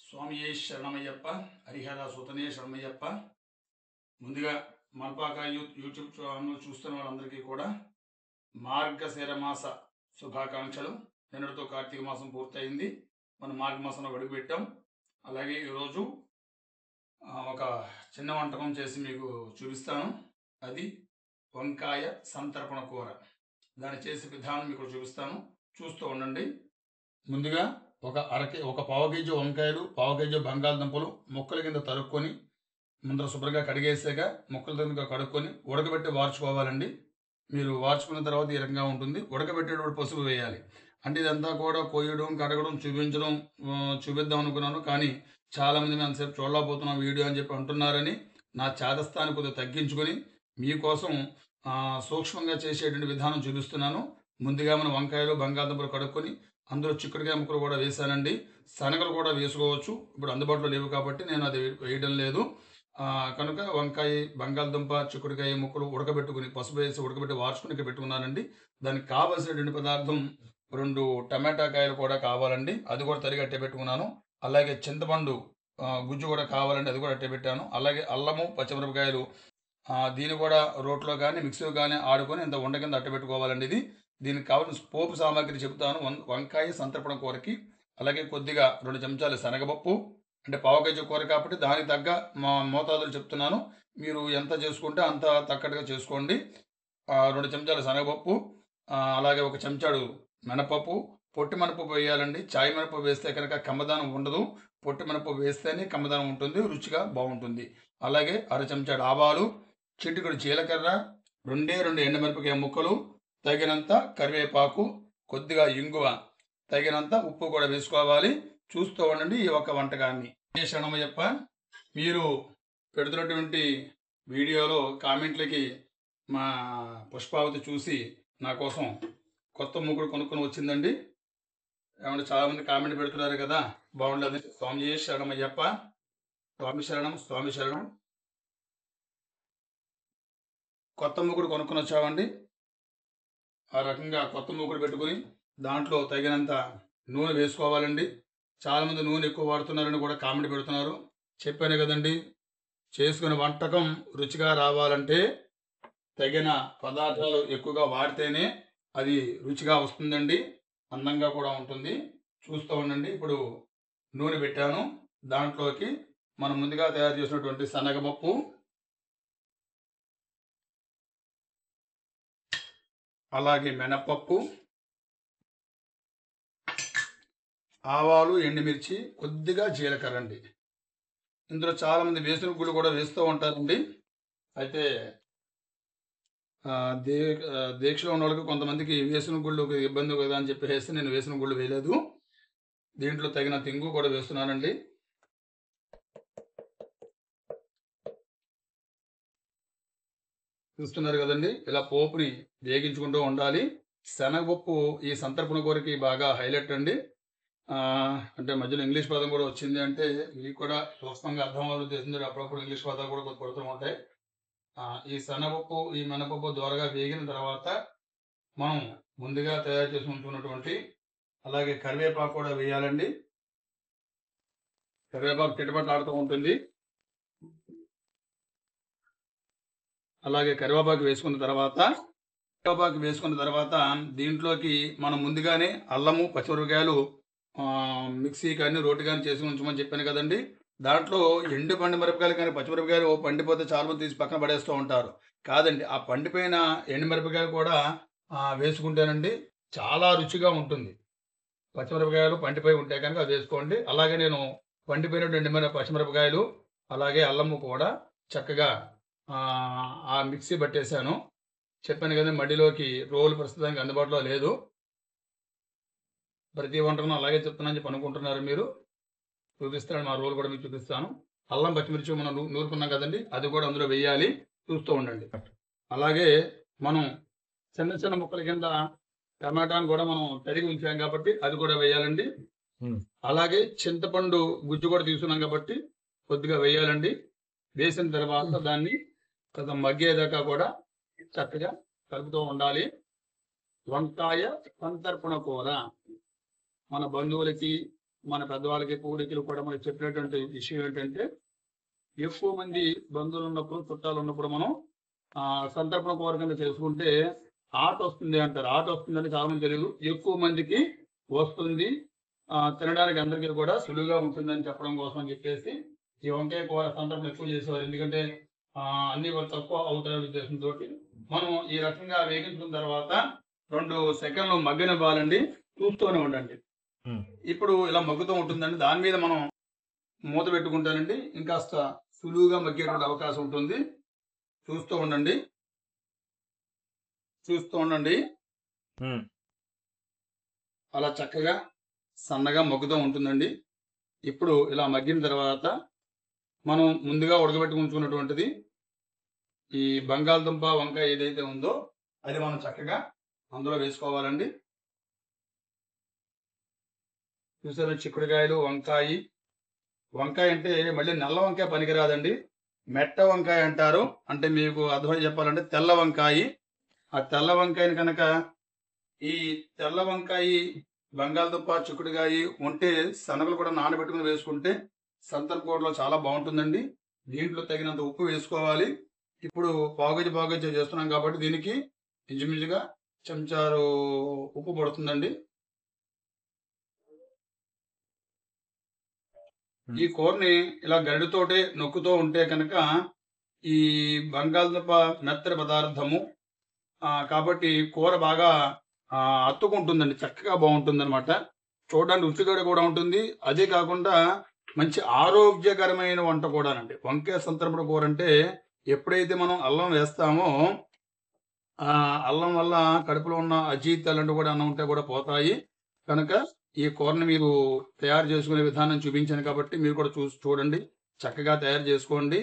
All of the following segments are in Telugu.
స్వామియే శరణమయ్యప్ప హరిహర సుతనే శరణమయ్యప్ప. ముందుగా మల్పాక యూట్యూబ్ ఛానల్ చూస్తున్న వాళ్ళందరికీ కూడా మార్గశిర మాస శుభాకాంక్షలు. నిన్నటితో కార్తీక మాసం పూర్తయింది, మనం మార్గమాసంలో అడుగుపెట్టాం. అలాగే ఈరోజు ఒక చిన్న వంటకం చేసి మీకు చూపిస్తాను. అది వంకాయ సంతర్పణ కూర. దాన్ని చేసే విధానం మీకు చూపిస్తాను, చూస్తూ ఉండండి. ముందుగా ఒక పావు కేజీ వంకాయలు, పావు కేజీ బంగాళదుంపలు ముక్కల కింద తరుక్కొని ముందర శుభ్రంగా కడిగేసాక ముక్కల కింద కడుక్కొని ఉడకబెట్టి వార్చుకోవాలండి. మీరు వార్చుకున్న తర్వాత ఈ రకంగా ఉంటుంది. ఉడకబెట్టేటప్పుడు పసుపు వేయాలి. అంటే ఇదంతా కూడా కోయడం, కడగడం, చూపిద్దాం అనుకున్నాను. కానీ చాలామంది మేము అంతసేపు చూడలేకపోతున్నాం వీడియో అని చెప్పి అంటున్నారని నా చేదస్థాన్ని కొద్దిగా తగ్గించుకొని మీకోసం సూక్ష్మంగా చేసేటువంటి విధానం చూపిస్తున్నాను. ముందుగా మనం వంకాయలు, బంగాళదుంపలు కడుక్కొని అందులో చిక్కుడుకాయ ముక్కలు కూడా వేసానండి. శనగలు కూడా వేసుకోవచ్చు, ఇప్పుడు అందుబాటులో లేవు కాబట్టి నేను అది వేయడం లేదు. కనుక వంకాయ, బంగాళదుంప, చిక్కుడుకాయ ముక్కలు ఉడకబెట్టుకుని పసుపు వేసి ఉడకబెట్టి వార్చుకుని ఇక్కడ పెట్టుకున్నానండి. దానికి కావలసినటువంటి పదార్థం 2 టమాటా కాయలు కూడా కావాలండి, అది కూడా తరిగి అట్టే పెట్టుకున్నాను. అలాగే చింతపండు గుజ్జు కూడా కావాలండి, అది కూడా అట్టే పెట్టాను. అలాగే అల్లము, పచ్చిమిరపకాయలు దీన్ని కూడా రోట్లో కానీ మిక్సీలో కానీ ఆడుకొని ఇంత ఉండ కింద అట్ట పెట్టుకోవాలండి. దీనికి కావాల్సిన పోపు సామాగ్రి చెబుతాను. వంకాయ సంతర్పణ కూరకి అలాగే కొద్దిగా 2 చెంచాలు శనగపప్పు, అంటే పావు కేజీ కూర కాబట్టి దానికి తగ్గ మోతాదులు చెప్తున్నాను. మీరు ఎంత చేసుకుంటే అంత తగ్గట్టుగా చేసుకోండి. 2 చెంచాలు శనగపప్పు, అలాగే 1 చెంచాడు మినపప్పు. పొట్టి మినపప్పు వేయాలండి. చాయ్ మినపప్పు వేస్తే కనుక కమ్మదనం ఉండదు, పొట్టి మినపప్పు వేస్తేనే కమ్మదనం ఉంటుంది, రుచిగా బాగుంటుంది. అలాగే 1/2 చెంచాడు ఆవాలు, చిటికెడు జీలకర్ర, 2 ఎండుమిరపకాయ ముక్కలు, తగినంత కరివేపాకు, కొద్దిగా ఇంగువ, తగినంత ఉప్పు కూడా వేసుకోవాలి. చూస్తూ ఉండండి ఈ ఒక వంటకాన్ని. శరణమయ్యప్ప. మీరు పెడుతున్నటువంటి వీడియోలో కామెంట్లకి మా పుష్పావతి చూసి నా కోసం కొత్త మూకుడు కొనుక్కొని వచ్చిందండి. ఏమంటే చాలామంది కామెంట్ పెడుతున్నారు కదా, బాగుండదు. స్వామి శరణమయ్యప్ప. స్వామి శరణం, స్వామి శరణం. కొత్త మూకుడు కొనుక్కొని వచ్చామండి. ఆ రకంగా కొత్త మూకుడు పెట్టుకుని దాంట్లో తగినంత నూనె వేసుకోవాలండి. చాలామంది నూనె ఎక్కువ వాడుతున్నారని కూడా కామెంట్ పెడుతున్నారు. చెప్పాను కదండి, చేసుకునే వంటకం రుచిగా రావాలంటే తగిన పదార్థాలు ఎక్కువగా వాడితేనే అది రుచిగా వస్తుందండి, అందంగా కూడా ఉంటుంది. చూస్తూ ఉండండి. ఇప్పుడు నూనె పెట్టాను. దాంట్లోకి మనం ముందుగా తయారు చేసినటువంటి శనగపప్పు, అలాగే మినపప్పు, ఆవాలు, ఎండుమిర్చి, కొద్దిగా జీలకర్ర అండి. ఇందులో చాలామంది వేసిన గుళ్ళు కూడా వేస్తూ ఉంటారండి. అయితే దీక్షలో ఉన్న వాళ్ళకి కొంతమందికి వేసిన గుళ్ళు ఇబ్బంది కదా అని చెప్పేసి నేను వేసిన గుళ్ళు వేయలేదు. దీంట్లో తగిన ఇంగు కూడా వేస్తున్నానండి. చూస్తున్నారు కదండి, ఇలా పోపుని వేగించుకుంటూ ఉండాలి. శనగపప్పు ఈ సంతర్పణ కూరకి బాగా హైలైట్ అండి. అంటే మధ్యలో ఇంగ్లీష్ పదం కూడా వచ్చింది అంటే మీకు కూడా స్పష్టంగా అర్థం అవుతుంది. అప్పుడప్పుడు ఇంగ్లీష్ పదాలు కూడా కొడుతూ ఉంటాయి. ఈ శనగపప్పు, ఈ మినపప్పు దోరగా వేగిన తర్వాత మనం ముందుగా తయారు చేసి ఉంచుకున్నటువంటి అలాగే కరివేపాకు కూడా వేయాలండి. కరివేపాకు చిటపట్లాడుతూ ఉంటుంది. అలాగే కరివేపాకు వేసుకున్న తర్వాత దీంట్లోకి మనం ముందుగానే అల్లము, పచ్చిమిరపకాయలు మిక్సీ కానీ రోటి కానీ చేసి ఉంచమని చెప్పాను కదండి. దాంట్లో ఎండు పండు మిరపకాయలు కానీ పచ్చిమిరపకాయలు పండిపోతే చాలా మంది తీసి పక్కన పడేస్తూ ఉంటారు. కాదండి, ఆ పండిపోయిన ఎండు మిరపకాయలు కూడా వేసుకుంటేనండి చాలా రుచిగా ఉంటుంది. పచ్చిమిరపకాయలు పండిపోయి ఉంటే కనుక అది వేసుకోండి. అలాగే నేను పండిపోయినటువంటి పచ్చిమిరపకాయలు అలాగే అల్లము కూడా చక్కగా ఆ మిక్సీ పట్టేశాను. చెప్పాను కదా, మడిలోకి రోలు ప్రస్తుతానికి అందుబాటులో లేదు. ప్రతి వంటకం అలాగే చెప్తున్నాను చెప్పి అనుకుంటున్నారు మీరు. చూపిస్తాను, మా రోలు కూడా మీకు చూపిస్తాను. అల్లం, పచ్చిమిర్చి మనం నూరుకున్నాం కదండి, అది కూడా అందులో వేయాలి. చూస్తూ ఉండండి. అలాగే మనం చిన్న చిన్న ముక్కల కింద టమాటాను కూడా మనం తరిగి ఉంచాం కాబట్టి అది కూడా వేయాలండి. అలాగే చింతపండు గుజ్జు కూడా తీసుకున్నాం కాబట్టి కొద్దిగా వేయాలండి. వేసిన తర్వాత దాన్ని కొంత మగ్గేదాకా కూడా చక్కగా కలుపుతూ ఉండాలి. వంకాయ సంతర్పణ కూర మన బంధువులకి, మన పెద్దవాళ్ళకి పూడికలు కూడా మనకి చెప్పినటువంటి విషయం ఏంటంటే, ఎక్కువ మంది బంధువులు ఉన్నప్పుడు, చుట్టాలు ఉన్నప్పుడు మనం సంతర్పణ కూర కింద చేసుకుంటే ఆట వస్తుంది అంటారు. ఆట వస్తుందని చాలా మంది తెలియదు. ఎక్కువ మందికి వస్తుంది. తినడానికి అందరికీ కూడా సులువుగా ఉంటుందని చెప్పడం కోసం అని చెప్పేసి ఈ వంకాయ కూర సంతర్పణ ఎక్కువ చేసేవారు. ఎందుకంటే అన్ని కూడా తక్కువ అవుతాయనే ఉద్దేశంతో మనం ఈ రకంగా వేగించుకున్న తర్వాత 2 సెకండ్లు మగ్గనివ్వాలండి. చూస్తూనే ఉండండి. ఇప్పుడు ఇలా మగ్గుతూ ఉంటుందండి. దాని మీద మనం మూత పెట్టుకుంటానండి. ఇంకాస్త సులువుగా మగ్గేటువంటి అవకాశం ఉంటుంది. చూస్తూ ఉండండి. చూస్తూ ఉండండి. అలా చక్కగా సన్నగా మగ్గుతూ ఉంటుందండి. ఇప్పుడు ఇలా మగ్గిన తర్వాత మనం ముందుగా ఉడకబెట్టుకుంటున్నటువంటిది ఈ బంగాళదుంప వంకాయ ఏదైతే ఉందో అది మనం చక్కగా అందులో వేసుకోవాలండి. చూసారా, చిక్కుడుకాయలు, వంకాయ అంటే మళ్ళీ నల్ల వంకాయ పనికిరాదండి. మెట్ట వంకాయ అంటారు. అంటే మీకు అర్థమై చెప్పాలంటే తెల్ల వంకాయ. ఆ తెల్ల వంకాయని కనుక ఈ తెల్ల వంకాయ, బంగాళదుంప, చిక్కుడుకాయ ఉంటే శనగలు కూడా నానబెట్టుకుని వేసుకుంటే సంతర్పూరలో చాలా బాగుంటుందండి. దీంట్లో తగినంత ఉప్పు వేసుకోవాలి. ఇప్పుడు పావుగజ్జి చేస్తున్నాం కాబట్టి దీనికి ఇంచుమించుగా చెంచారు ఉప్పు పడుతుందండి. ఈ కూరని ఇలా గరిటతోటే నొక్కుతూ ఉంటే కనుక ఈ బంగాళదుంప మెత్తటి పదార్థము కాబట్టి కూర బాగా అత్తుకుంటుందండి. చక్కగా బాగుంటుంది అనమాట. చూడడానికి రుచిగా కూడా ఉంటుంది. అదే కాకుండా మంచి ఆరోగ్యకరమైన వంట కూడానండి. వంకాయ సంతర్పణ కూర అంటే ఎప్పుడైతే మనం అల్లం వేస్తామో అల్లం వల్ల కడుపులో ఉన్న అజీర్తాలు కూడా అన్నం ఉంటే కూడా పోతాయి. కనుక ఈ కూరని మీరు తయారు చేసుకునే విధానం చూపించాను కాబట్టి మీరు కూడా చూడండి. చక్కగా తయారు చేసుకోండి.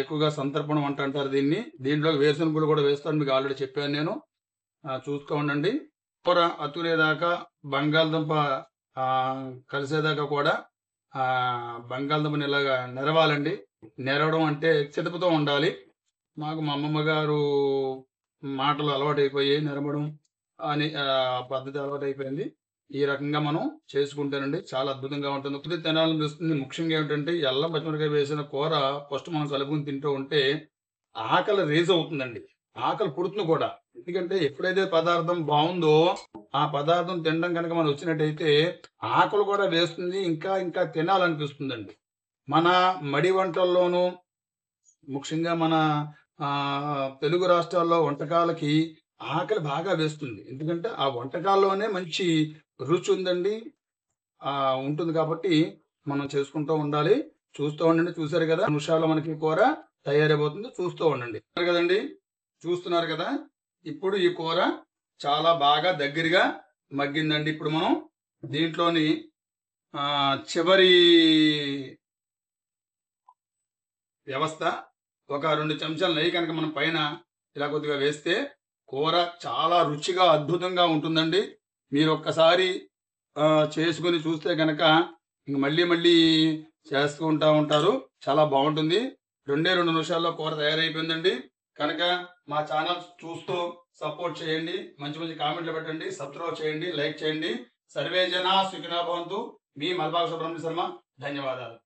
ఎక్కువగా సంతర్పణ వంట అంటారు దీన్ని. దీంట్లో వేరుశనగలు కూడా వేస్తాను, మీకు ఆల్రెడీ చెప్పాను నేను. చూస్తూ ఉండండి. కూర అతుకునేదాకా బంగాళదుంప కలిసేదాకా కూడా బంగాళదుంపని ఇలాగా నెరవాలండి. నెరవడం అంటే చితపుతూ ఉండాలి. మాకు మా అమ్మమ్మ గారు మాటలు అలవాటైపోయి నెరవడం అని పద్ధతి అలవాటైపోయింది. ఈ రకంగా మనం చేసుకుంటానండి. చాలా అద్భుతంగా ఉంటుంది. కొద్ది తినాలనిపిస్తుంది. ముఖ్యంగా ఏంటంటే అల్లం పచ్చిమిరకాయ వేసిన కూర ఫస్ట్ మనం కలుపుకుని తింటూ ఉంటే ఆకలి రేజ్ అవుతుందండి. ఆకలి పుడుతుంది కూడా. ఎందుకంటే ఎప్పుడైతే పదార్థం బాగుందో ఆ పదార్థం తినడం కనుక మనం వచ్చినట్టయితే ఆకలి కూడా వేస్తుంది. ఇంకా ఇంకా తినాలనిపిస్తుందండి. మన మడి వంటల్లోనూ ముఖ్యంగా మన తెలుగు రాష్ట్రాల్లో వంటకాలకి ఆకలి బాగా వేస్తుంది. ఎందుకంటే ఆ వంటకాల్లోనే మంచి రుచి ఉందండి. ఉంటుంది కాబట్టి మనం చేసుకుంటూ ఉండాలి. చూస్తూ ఉండండి. చూసారు కదా, నిమిషాల్లో మనకి కూర తయారైపోతుంది. చూస్తూ ఉండండి కదండి. చూస్తున్నారు కదా. ఇప్పుడు ఈ కూర చాలా బాగా దగ్గరగా మగ్గిందండి. ఇప్పుడు మనం దీంట్లోని చివరి వ్యవస్థ ఒక 2 చెంచాలు నెయ్యి కనుక మనం పైన ఇలా కొద్దిగా వేస్తే కూర చాలా రుచిగా అద్భుతంగా ఉంటుందండి. మీరు ఒక్కసారి చేసుకుని చూస్తే కనుక ఇంక మళ్ళీ మళ్ళీ చేస్తూ ఉంటారు. చాలా బాగుంటుంది. 2 నిమిషాల్లో కూర తయారైపోయిందండి. కనుక మా ఛానల్ చూస్తూ సపోర్ట్ చేయండి. మంచి మంచి కామెంట్లు పెట్టండి. సబ్స్క్రైబ్ చేయండి. లైక్ చేయండి. సర్వే జన సుఖినో భవంతు. మీ మల్బాగ్ సుబ్రహ్మణ్య శర్మ. ధన్యవాదాలు.